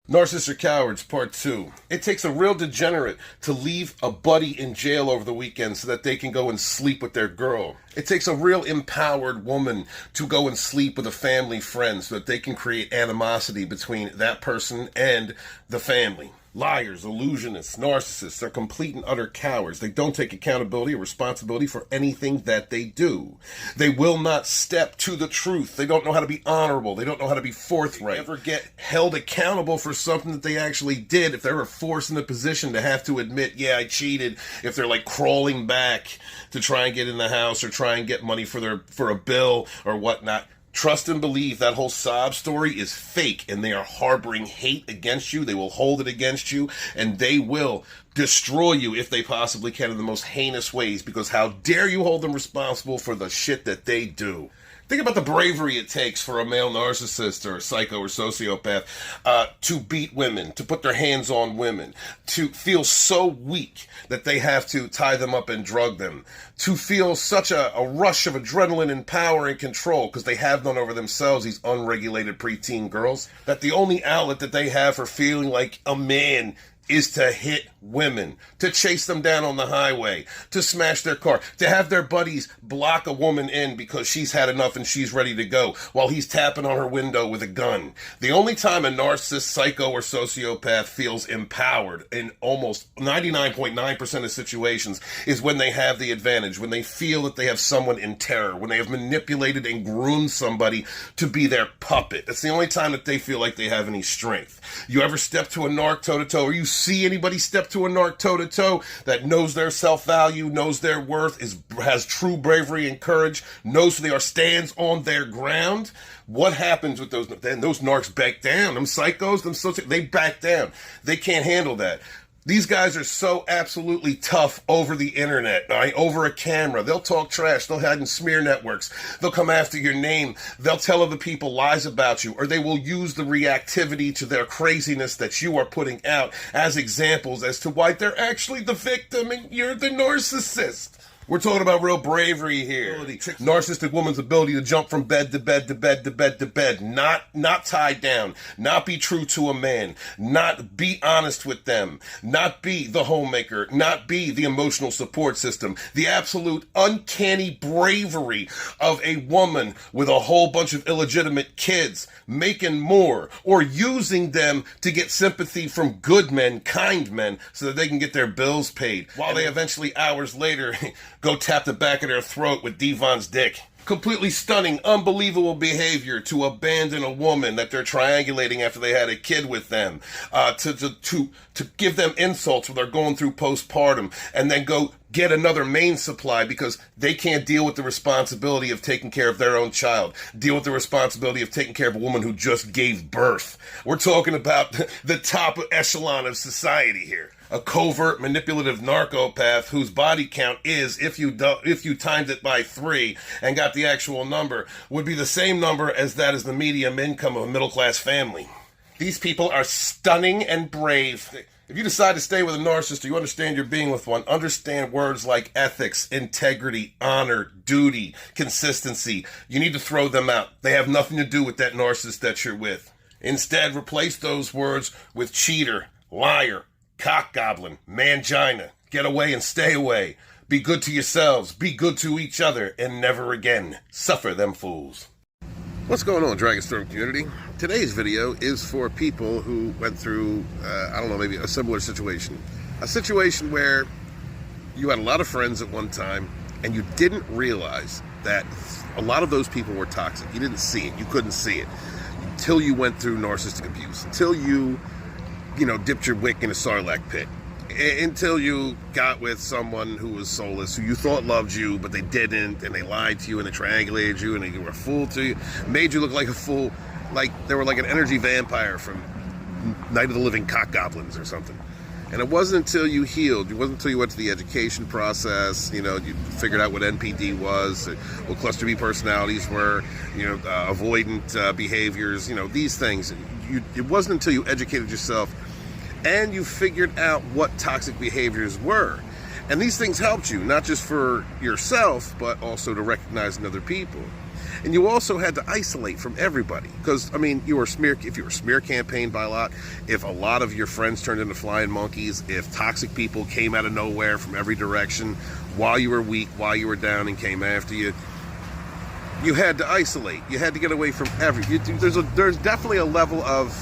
Narcissists are Cowards, Part 2. It takes a real degenerate to leave a buddy in jail over the weekend so that they can go and sleep with their girl. It takes a real empowered woman to go and sleep with a family friend so that they can create animosity between that person and the family. Liars, illusionists, narcissists are complete and utter cowards. They don't take accountability or responsibility for anything that they do. They will not step to the truth. They don't know how to be honorable. They don't know how to be forthright. They never get held accountable for something that they actually did. If they were forced in a position to have to admit, yeah, I cheated, if they're like crawling back to try and get in the house or try and get money for a bill or whatnot, trust and believe that whole sob story is fake, and they are harboring hate against you. They will hold it against you, and they will destroy you if they possibly can in the most heinous ways, because how dare you hold them responsible for the shit that they do. Think about the bravery it takes for a male narcissist or a psycho or sociopath to beat women, to put their hands on women, to feel so weak that they have to tie them up and drug them, to feel such a rush of adrenaline and power and control because they have none over themselves, these unregulated preteen girls, that the only outlet that they have for feeling like a man is to hit women, to chase them down on the highway, to smash their car, to have their buddies block a woman in because she's had enough and she's ready to go while he's tapping on her window with a gun. The only time a narcissist, psycho, or sociopath feels empowered in almost 99.9% of situations is when they have the advantage, when they feel that they have someone in terror, when they have manipulated and groomed somebody to be their puppet. That's the only time that they feel like they have any strength. You ever step to a narc toe-to-toe, or you see anybody step to a narc toe-to-toe that knows their self-value, knows their worth, has true bravery and courage, knows who they are, stands on their ground? What happens with those? Then those narcs back down. Them psychos, they back down. They can't handle that. These guys are so absolutely tough over the internet, right? Over a camera. They'll talk trash. They'll hide in smear networks. They'll come after your name. They'll tell other people lies about you, or they will use the reactivity to their craziness that you are putting out as examples as to why they're actually the victim and you're the narcissist. We're talking about real bravery here. Narcissistic woman's ability to jump from bed to bed to bed to bed to bed, not tied down, not be true to a man, not be honest with them, not be the homemaker, not be the emotional support system. The absolute uncanny bravery of a woman with a whole bunch of illegitimate kids making more or using them to get sympathy from good men, kind men, so that they can get their bills paid, while they eventually hours later go tap the back of their throat with Devon's dick. Completely stunning, unbelievable behavior to abandon a woman that they're triangulating after they had a kid with them, to give them insults when they're going through postpartum, and then go get another main supply because they can't deal with the responsibility of taking care of their own child, deal with the responsibility of taking care of a woman who just gave birth. We're talking about the top echelon of society here. A covert, manipulative narcopath whose body count is, if you timed it by 3 and got the actual number, would be the same number as that as the median income of a middle-class family. These people are stunning and brave. If you decide to stay with a narcissist, or you understand you're being with one, understand words like ethics, integrity, honor, duty, consistency. You need to throw them out. They have nothing to do with that narcissist that you're with. Instead, replace those words with cheater, liar, cock goblin, mangina. Get away and stay away. Be good to yourselves, be good to each other, and never again suffer them fools. What's going on, Dragonstorm community? Today's video is for people who went through, maybe a similar situation. A situation where you had a lot of friends at one time, and you didn't realize that a lot of those people were toxic. You didn't see it. You couldn't see it until you went through narcissistic abuse, until you dipped your wick in a sarlacc pit, until you got with someone who was soulless, who you thought loved you, but they didn't, and they lied to you, and they triangulated you, and they were a fool to you, made you look like a fool, like they were like an energy vampire from Night of the Living Cock Goblins or something. And it wasn't until you healed, it wasn't until you went to the education process, you figured out what NPD was, what cluster B personalities were, avoidant behaviors, these things. It wasn't until you educated yourself and you figured out what toxic behaviors were. And these things helped you, not just for yourself, but also to recognize in other people. And you also had to isolate from everybody. Because, I mean, if you were smear campaigned by a lot, if a lot of your friends turned into flying monkeys, if toxic people came out of nowhere from every direction while you were weak, while you were down and came after you, you had to isolate. You had to get away from there's definitely a level of,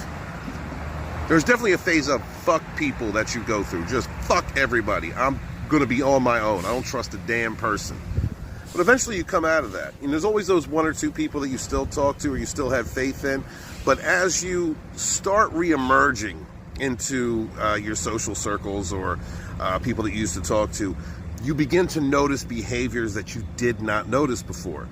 there's definitely a phase of fuck people that you go through. Just fuck everybody. I'm going to be on my own. I don't trust a damn person. But eventually you come out of that. And there's always those one or two people that you still talk to or you still have faith in. But as you start re-emerging into your social circles or people that you used to talk to, you begin to notice behaviors that you did not notice before.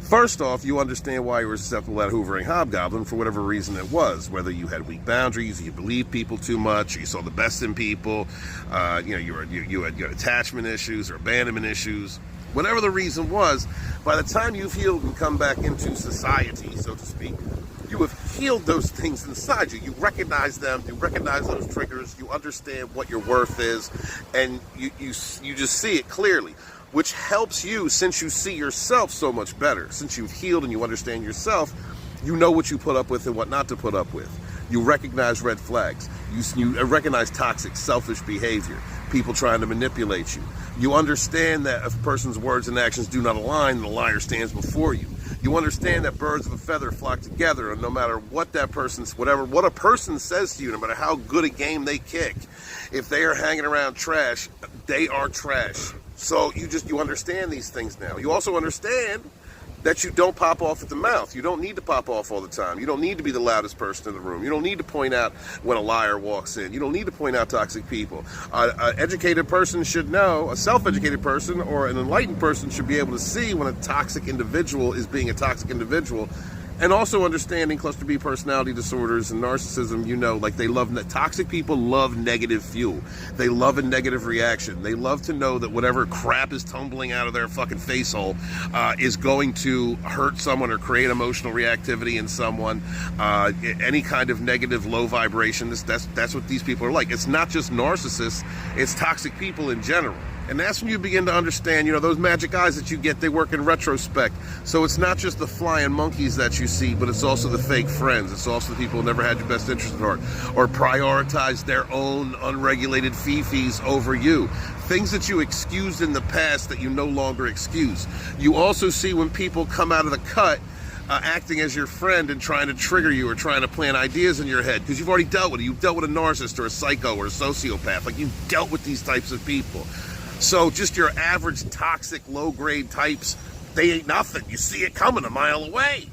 First off, you understand why you were susceptible to that hoovering hobgoblin for whatever reason it was. Whether you had weak boundaries, you believed people too much, or you saw the best in people, you had attachment issues or abandonment issues. Whatever the reason was, by the time you've healed and come back into society, so to speak, you have healed those things inside you. You recognize them, you recognize those triggers, you understand what your worth is, and you just see it clearly, which helps you since you see yourself so much better. Since you've healed and you understand yourself, you know what you put up with and what not to put up with. You recognize red flags. You recognize toxic, selfish behavior, people trying to manipulate you. You understand that if a person's words and actions do not align, the liar stands before you. You understand that birds of a feather flock together, and no matter what what a person says to you, no matter how good a game they kick, if they are hanging around trash, they are trash. So you understand these things now. You also understand that you don't pop off at the mouth. You don't need to pop off all the time. You don't need to be the loudest person in the room. You don't need to point out when a liar walks in. You don't need to point out toxic people. An educated person should know, a self-educated person or an enlightened person should be able to see when a toxic individual is being a toxic individual. And also understanding cluster B personality disorders and narcissism, toxic people love negative fuel. They love a negative reaction. They love to know that whatever crap is tumbling out of their fucking face hole is going to hurt someone or create emotional reactivity in someone. Any kind of negative low vibration, that's what these people are like. It's not just narcissists, it's toxic people in general. And that's when you begin to understand, those magic eyes that you get, they work in retrospect. So it's not just the flying monkeys that you see, but it's also the fake friends. It's also the people who never had your best interest at heart or prioritize their own unregulated fee-fees over you. Things that you excused in the past that you no longer excuse. You also see when people come out of the cut acting as your friend and trying to trigger you or trying to plant ideas in your head because you've already dealt with it. You've dealt with a narcissist or a psycho or a sociopath. Like, you've dealt with these types of people. So just your average toxic low-grade types, they ain't nothing. You see it coming a mile away.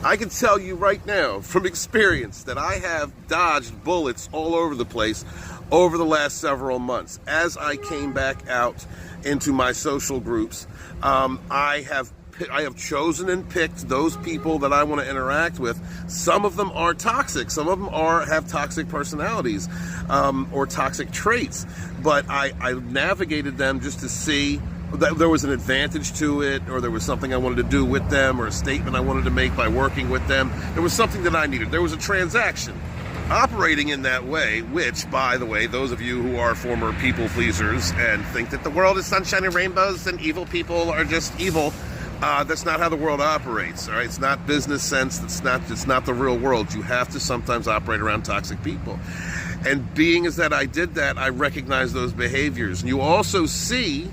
I can tell you right now from experience that I have dodged bullets all over the place over the last several months. As I came back out into my social groups, I have chosen and picked those people that I want to interact with. Some of them are toxic. Some of them have toxic personalities or toxic traits. But I navigated them just to see that there was an advantage to it, or there was something I wanted to do with them, or a statement I wanted to make by working with them. There was something that I needed. There was a transaction. Operating in that way, which, by the way, those of you who are former people pleasers and think that the world is sunshine and rainbows and evil people are just evil, that's not how the world operates. All right, it's not business sense. It's not the real world. You have to sometimes operate around toxic people. And being as that I did that, I recognize those behaviors. And you also see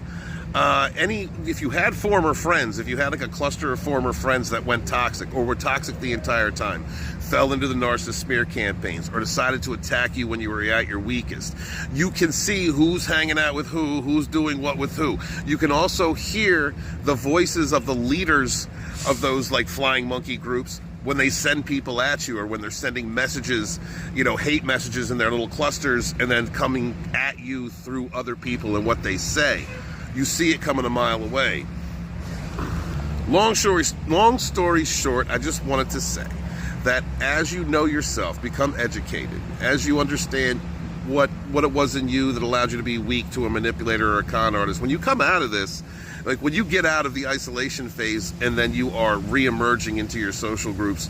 if you had former friends, if you had like a cluster of former friends that went toxic or were toxic the entire time, fell into the narcissist smear campaigns, or decided to attack you when you were at your weakest, you can see who's hanging out with who's doing what with who. You can also hear the voices of the leaders of those like flying monkey groups when they send people at you, or when they're sending messages, hate messages in their little clusters, and then coming at you through other people and what they say. You see it coming a mile away. Long story short, I just wanted to say that as you know yourself, become educated, as you understand what it was in you that allowed you to be weak to a manipulator or a con artist, when you come out of this, like when you get out of the isolation phase and then you are re-emerging into your social groups,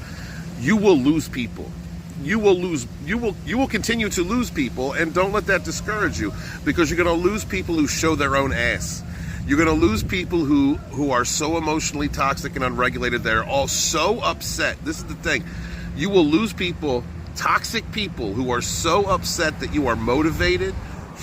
you will lose people. You will continue to lose people, and don't let that discourage you, because you're going to lose people who show their own ass. You're going to lose people who are so emotionally toxic and unregulated. They're all so upset. This is the thing. You will lose people, toxic people, who are so upset that you are motivated,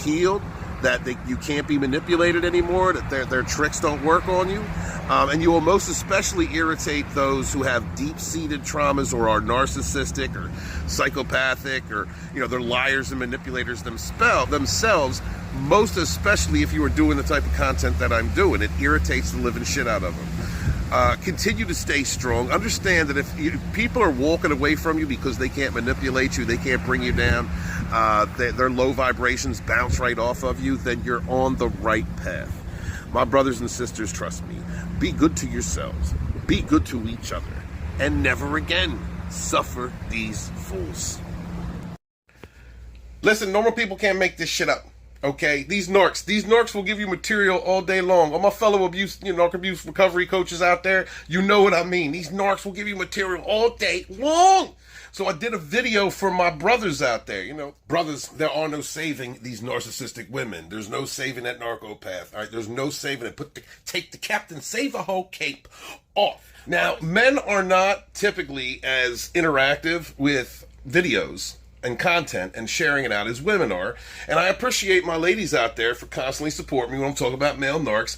healed, that you can't be manipulated anymore, that their tricks don't work on you. And you will most especially irritate those who have deep-seated traumas or are narcissistic or psychopathic, or they're liars and manipulators themselves, most especially if you are doing the type of content that I'm doing. It irritates the living shit out of them. Continue to stay strong. Understand that if people are walking away from you because they can't manipulate you, they can't bring you down, their low vibrations bounce right off of you, then you're on the right path. My brothers and sisters, trust me, be good to yourselves, be good to each other, and never again suffer these fools. Listen, normal people can't make this shit up. Okay, these narcs will give you material all day long. All my fellow narc abuse recovery coaches out there, you know what I mean. These narcs will give you material all day long. So I did a video for my brothers out there. Brothers, there are no saving these narcissistic women. There's no saving that narcopath. All right, there's no saving it. Take the Captain Save a Whole cape off. Now, men are not typically as interactive with videos and content and sharing it out as women are, and I appreciate my ladies out there for constantly supporting me when I'm talking about male narcs.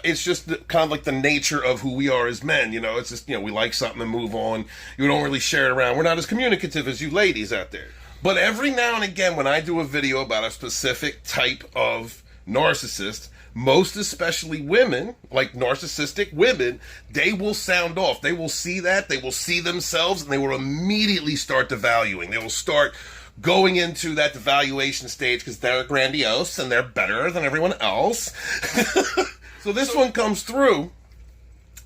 It's just kind of like the nature of who we are as men. It's just we like something and move on. You don't really share it around. We're not as communicative as you ladies out there. But every now and again, when I do a video about a specific type of narcissist, most especially women, like narcissistic women, they will sound off. They will see that, they will see themselves, and they will immediately start devaluing. They will start going into that devaluation stage because they're grandiose and they're better than everyone else. So this one comes through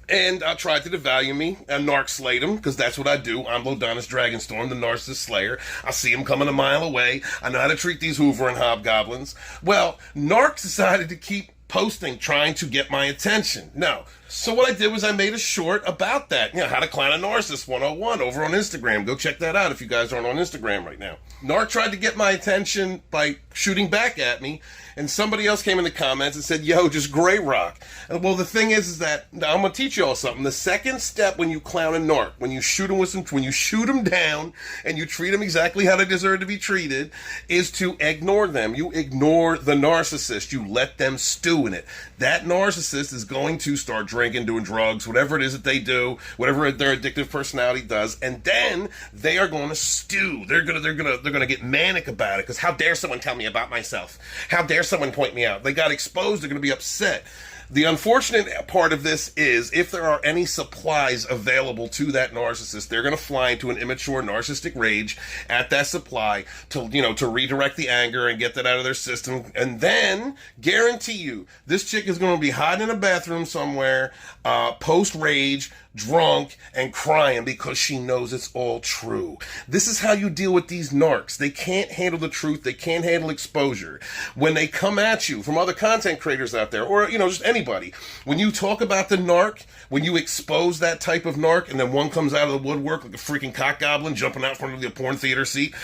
and tried to devalue me and narc slayed him, because that's what I do. I'm Lodonis Dragonstorm, the Narcissist Slayer. I see him coming a mile away. I know how to treat these Hoover and hobgoblins. Well, narc decided to keep posting, trying to get my attention. No. So what I did was I made a short about that. How to clown a narcissist 101 over on Instagram. Go check that out if you guys aren't on Instagram right now. Narc tried to get my attention by shooting back at me, and somebody else came in the comments and said, yo, just gray rock. And well, the thing is that, now I'm going to teach you all something. The second step when you clown a narc, when you shoot them down and you treat them exactly how they deserve to be treated, is to ignore them. You ignore the narcissist. You let them stew in it. That narcissist is going to start drinking, doing drugs, whatever it is that they do, whatever their addictive personality does, and then they are going to stew. They're gonna get manic about it, because how dare someone tell me about myself? How dare someone point me out? They got exposed. They're going to be upset. The unfortunate part of this is, if there are any supplies available to that narcissist, they're going to fly into an immature narcissistic rage at that supply to redirect the anger and get that out of their system. And then, guarantee you, this chick is going to be hiding in a bathroom somewhere, post-rage, drunk, and crying because she knows it's all true. This is how you deal with these narcs. They can't handle the truth. They can't handle exposure. When they come at you from other content creators out there, or, just anybody, when you talk about the narc, when you expose that type of narc, and then one comes out of the woodwork like a freaking cock goblin jumping out from the porn theater seat,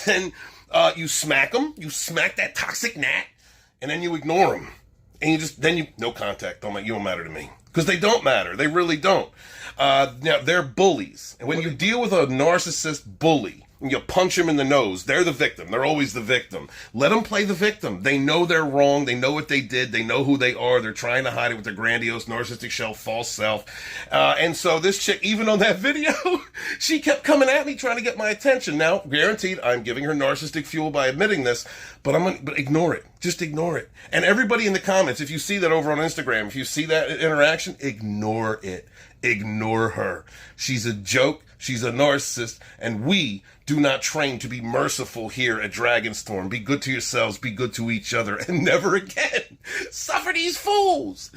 then you smack them, you smack that toxic gnat, and then you ignore them. And no contact, you don't matter to me. Because they don't matter. They really don't. Now, they're bullies. And when you deal with a narcissist bully, and you punch them in the nose, they're the victim. They're always the victim. Let them play the victim. They know they're wrong. They know what they did. They know who they are. They're trying to hide it with their grandiose narcissistic shell, false self. And so this chick, even on that video, she kept coming at me trying to get my attention. Now, guaranteed, I'm giving her narcissistic fuel by admitting this, but ignore it. Just ignore it. And everybody in the comments, if you see that over on Instagram, if you see that interaction, ignore it. Ignore her. She's a joke. She's a narcissist. And we do not train to be merciful here at Dragonstorm. Be good to yourselves. Be good to each other. And never again suffer these fools.